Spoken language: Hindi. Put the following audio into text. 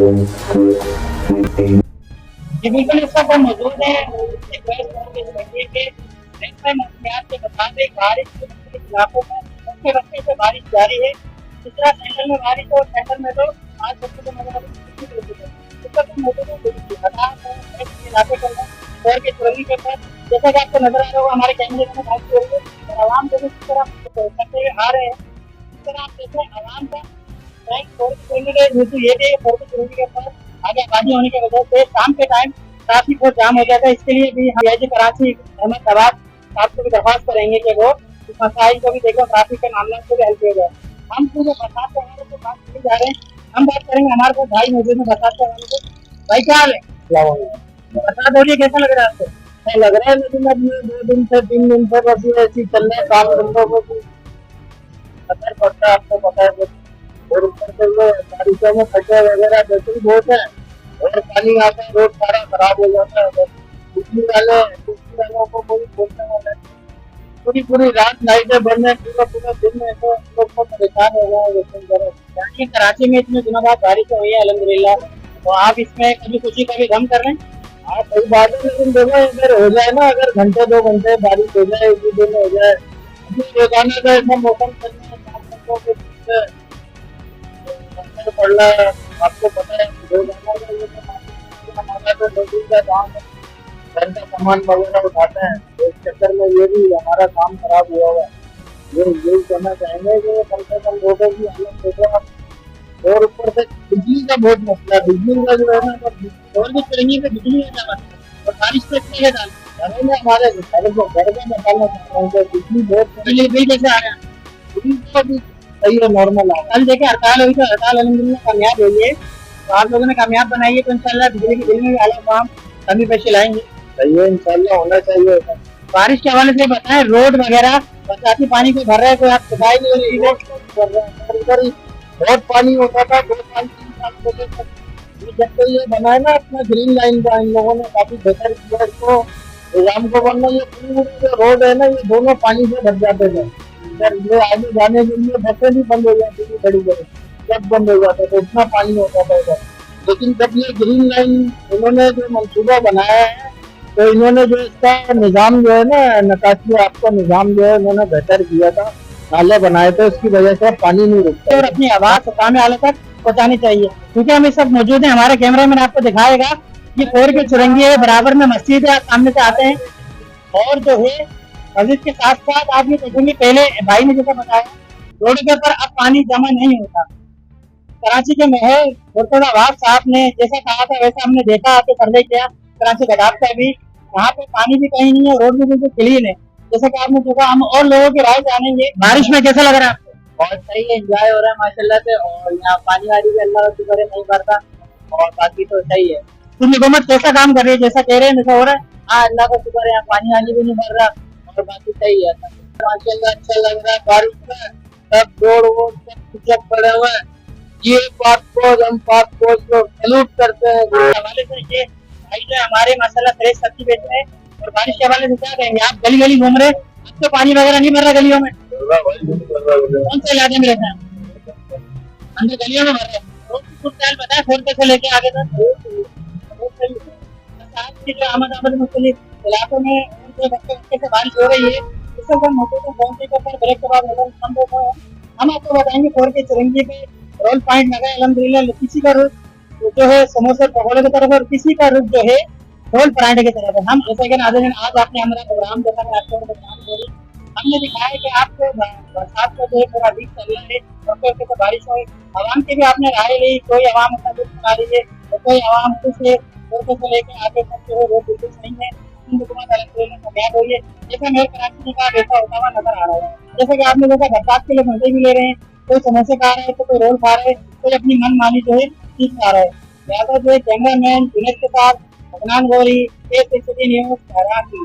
ये बिल्कुल इस वक्त हम मौजूद है एक के के बरसात बारिश के मुख्तलिफ इलाकों में हल्के हल्के से बारिश जारी है। इस तरह सेंट्रल में बारिश हो, सेंट्रल में तो आज सबसे तो नजर आ रही है। इस वक्त हम मौजूद है हालात इलाके के अंदर शहर के चुरंगी के पास। जैसा कि आपको नजर आ रहा होगा हमारे कैमरे में बात हो रही है और आवाम जो इस तरह करते हुए आ रहे हैं। इस तरह आप देख रहे हैं आवाम का बैंक फोर की चुरंगी के बिल्कुल ये भी फोर की चुरंगी के पास आगे आबादी होने की वजह से शाम के टाइम ट्रैफिक बहुत जाम हो जाता है। इसके लिए भी हम आईजी कराची अहमदाबाद साहब को भी दरख्वास्त करेंगे कि वो इस मसाइल को भी देखो, ट्रैफिक के मामला को भी हल किया जाए। हम पूरे बरसात के हवाले से बात करने जा रहे हैं। हम बात करेंगे, हमारे पास भाई मौजूद है बरसात के हवाले से। भाई क्या हाल है? बरसात हो रही है, कैसा लग रहा है आपको? लग रहा है लेकिन अब ये 2 दिन से 3 दिन से बस ये ऐसी चल रहा है, काम धंधों को भी असर पड़ता है, आपको पता है। और ऊपर से ये बारिशों में खड्डे वगैरह जैसे ही बहुत है और पानी आता है, रोड सारा खराब हो जाता है। बस बिजली वालों को कोई बोलने वाला नहीं। पूरी रात लाइटें बंद है, पूरा दिन में तो हम लोग को परेशान हो गए। यानी कराची में इतने दिनों बाद बारिश हुई है अल्हम्दुलिल्लाह, तो आप इसमें कभी खुशी कभी गम कर रहे हैं? हाँ सही बात है, लेकिन देखो अगर हो जाए ना, अगर घंटे 2 घंटे बारिश हो जाए, 1 दिन हो जाए, रोजाना का ऐसा मौसम चलना है, 4 घंटों के बीच असर पड़ रहा है। आपको पता है रोजाना का ये तो हमारा तो लोगों का काम है, घर का सामान वगैरह उठाते हैं, तो इस चक्कर में ये भी हमारा काम खराब हुआ हुआ है। ये यही कहना चाहेंगे कि कम से कम लोगों की हालत देखो आप। और ऊपर से बिजली का बहुत मसला है, बिजली का जो है ना, और भी चुरंगी पे बिजली है क्या बात है? और बारिश पे इतने डाल घरों में हमारे घर में निकालना चाह रहे हैं कि बिजली बहुत बिल कैसे आ रहा है? बिजली तो भी सही है, नॉर्मल आ रहा कल देखे हड़ताल हुई, तो हड़ताल अल्हम्दुलिल्लाह कामयाब हुई है। तो आप लोगों ने कामयाब बनाई है, तो इंशाल्लाह बिजली के बिल में भी आला हम कमी पेशी लाएंगे। सही है, इंशाल्लाह होना चाहिए। बारिश के हवाले से बताएं, रोड वगैरह बरसाती पानी को भर रहा है, कोई आप सफाई नहीं हो रही है? इधर ही बहुत पानी होता था 2 साल 3 साल पहले तक। ये जब से ये बना है ना अपना ग्रीन लाइन का, इन लोगों ने काफी बेहतर किया इसको निजाम को। वरना ये पूरी जो रोड है ना, ये दोनों पानी से भर जाते थे। इधर ये आगे जाने के लिए बसें भी बंद हो जाती थी, बड़ी बड़ी सब बंद हो जाता था, इतना पानी होता था इधर। लेकिन जब ये ग्रीन लाइन इन्होंने जो मंसूबा बनाया है, तो इन्होंने जो इसका निजाम जो है ना, नकाशी आपका निजाम जो है इन्होंने बेहतर किया था, नाले बनाए थे, उसकी वजह से पानी नहीं रुकता। और अपनी आवाज काम आले तक पहुंचानी चाहिए, क्योंकि हम इस सब मौजूद हैं। हमारे कैमरामैन आपको दिखाएगा ये फोर की चुरंगी है, बराबर में मस्जिद है, आप सामने से आते हैं। और जो है मस्जिद के साथ साथ आप ये देखेंगे, पहले भाई ने जैसा बताया रोड के ऊपर अब पानी जमा नहीं होता। कराची के मेयर मुर्तजा वाब साहब ने जैसा कहा था वैसा हमने देखा, आके सर्वे किया कराची गदाफ का भी। यहाँ पे पानी भी कहीं नहीं है, रोड भी बिल्कुल क्लीन है, जैसा कि आपने देखा। हम और लोगों की राय जानेंगे। बारिश में कैसा लग रहा है आपको? बहुत सही है, एंजॉय हो रहा है माशाल्लाह से। और यहाँ पानी वाली भी अल्लाह का शुक्र है नहीं भरता, और बाकी तो सही है। तुम हुकूमत कैसा काम कर रही है, जैसा कह रहे हैं वैसा हो रहा है? हाँ अल्लाह का शुक्र है, यहाँ पानी वाली भी नहीं भर रहा, और बाकी सही है माशाल्लाह। अच्छा लग रहा है बारिश में, सब रोड वोड सब कुचक पड़े हुए हैं। ये हम पाक फौज को सैल्यूट करते हैं। हवाले से ये भाई जो है हमारे माशाल्लाह फ्रेश सब्जी बेच रहे हैं, और बारिश के हवाले से क्या कहेंगे? आप गली गली घूम रहे, अब तो पानी वगैरह नहीं भर रहा गलियों में? कौन से इलाके में रहते हैं? अंदर गलियों में भर रहे हैं। रोड की कुछ टाइम बताए, फोन से लेके आगे तक की जो अहमदाबाद मुख्तलिफ इलाकों में वक्त से बारिश हो रही है। इस वक्त हम मौके पर पहुंचे के ऊपर ब्रेक के बाद हम देखो हम आपको बताएंगे फोर के चुरंगी पे रोल पॉइंट लगा है अल्हम्दुलिल्लाह। किसी का रुख जो है समोसे पकौड़े की तरफ और किसी का रुख जो है रोल पराठे की तरफ है। हम जैसा कि आज आपने हमारा प्रोग्राम देखा, मैं आपको प्रोग्राम बोली, हमने दिखाया कि आपको बरसात का जो है पूरा वीक चल रहा है, और बारिश हो, आवाम की भी आपने राय ली। कोई आवाम अपना दुख सुना रही है, तो कोई आवाम खुश है, से लेकर आगे तक जो है वो बिल्कुल सही है। हुकूमत अल्हम्दुलिल्लाह कामयाब हुई है, जैसा मेरे कराची में का वैसा होता हुआ नजर आ रहा है। जैसे कि आपने देखा बरसात के लिए मजे भी ले रहे हैं, कोई समोसे खा रहे हैं, तो कोई रोल खा रहे हैं, कोई अपनी मन मानी जो है चीज खा रहा है। लिहाजा जो है कैमरा मैन जुनेद के साथ अदनान गौरी, न्यूज कराची।